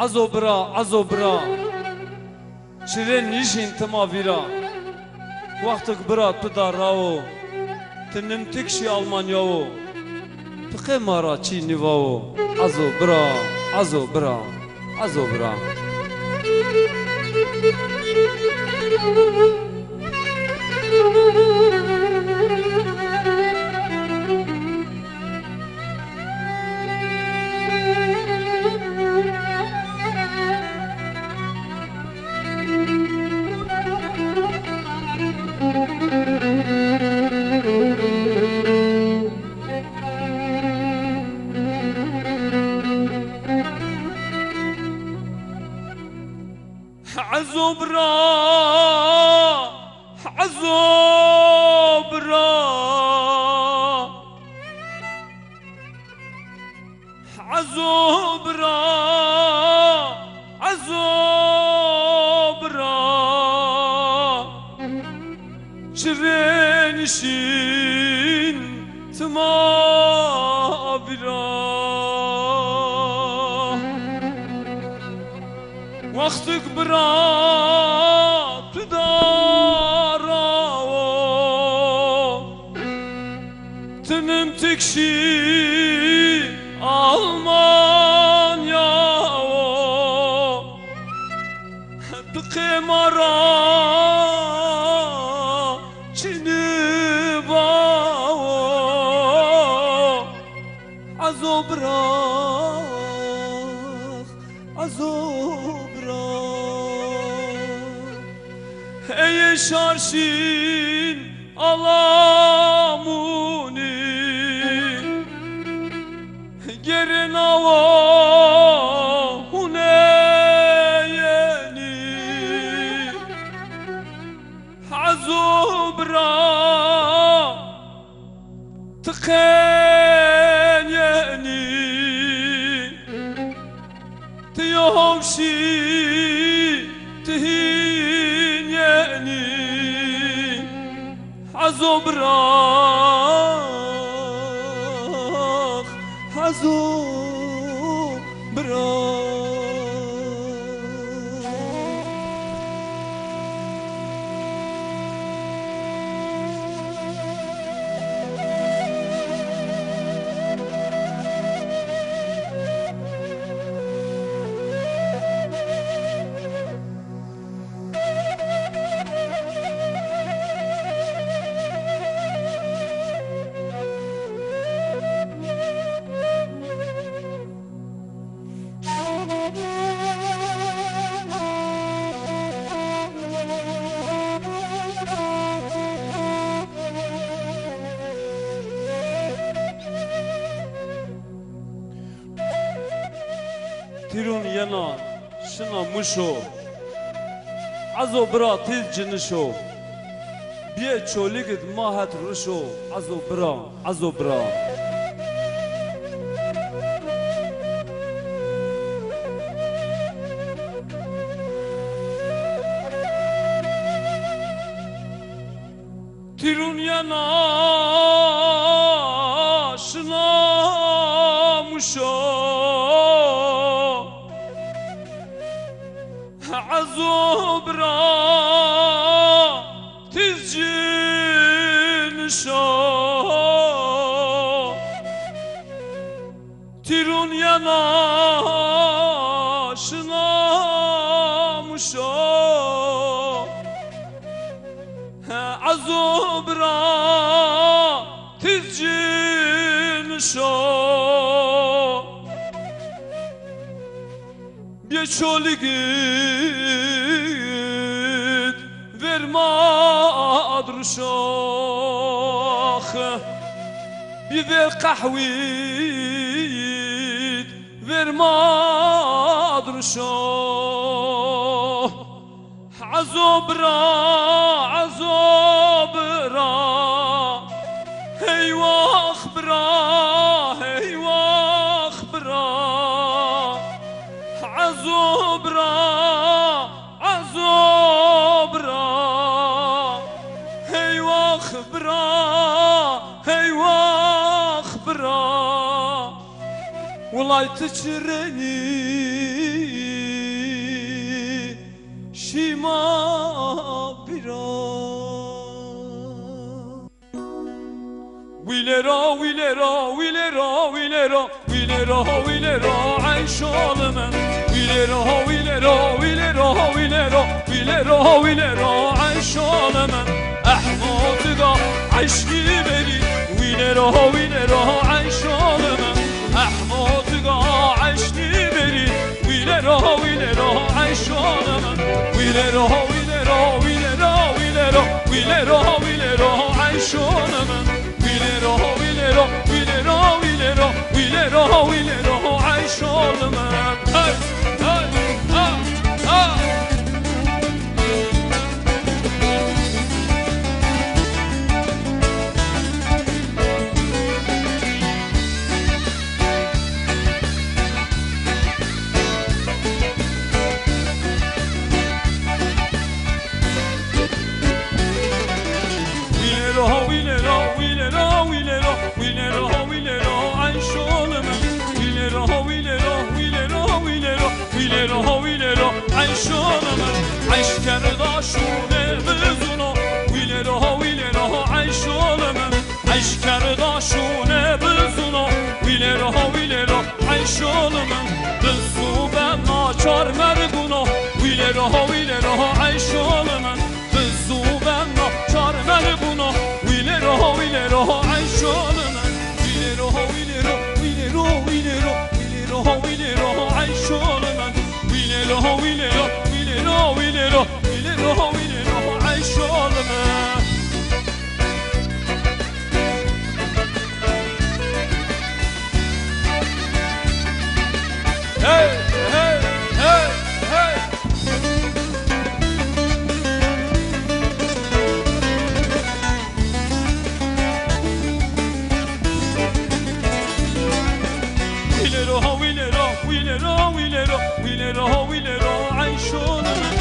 عزو برا شرين نيشين تما فيرا وقتك برا تداراو تنمتكشي ألمانياو تقي مارا چي نواو عزو برا عزو برا شرينشين تما برا وقتك برا تداراو تنمتكشي ألمانياو تقي مرا ey şarşin alamuni gerin ava huneyeni azubra tıken yeni tiyovşi تهين يعني عزو براخ عزو براخ تيرون ينا شنا مشو عزو برا تيز جنشو بيه چوليگد ماهت رشو عزو برا تيرون ينا شنا مشو عزو برا تزجين شو تيرون ينا شنا مشو عزو برا تزجين شو بيشوليگد verma adrşox biver qahwid verma adrşox azobra hey wakhbra azobra hey wakhbra والله تشرني ویلرو ویلرو عیشال من ویلرو ویلرو ویلرو ویلرو ویلرو ویلرو عیشال من احمد عشقی بری ویلرو ویلرو عیشال من احمد عشقی بری ویلرو ویلرو عیشال من ویلرو ویلرو ویلرو ویلرو ویلرو ویلرو عیشال من ویلرو ویلرو ویلرو ویلرو ویلرو ویلرو عیشال من هی عيش كرداشونه بزونو ویلرو ویلرو عيشول من عيش كرداشونه بزونو ویلرو ویلرو عيشول من بزو به ناچار مردونو ویلرو ویلرو عيشول من بزو به ناچار مردونو ویلرو ویلرو عيشول من ویلرو ویلرو ویلرو ویلرو ویلرو ویلرو عيشول من ویلرو ویلرو ویلرو ویلرو ویلرو ویلرو عیشال من هی هی هی هی ویلرو ویلرو ویلرو ویلرو ویلرو ویلرو عیشال من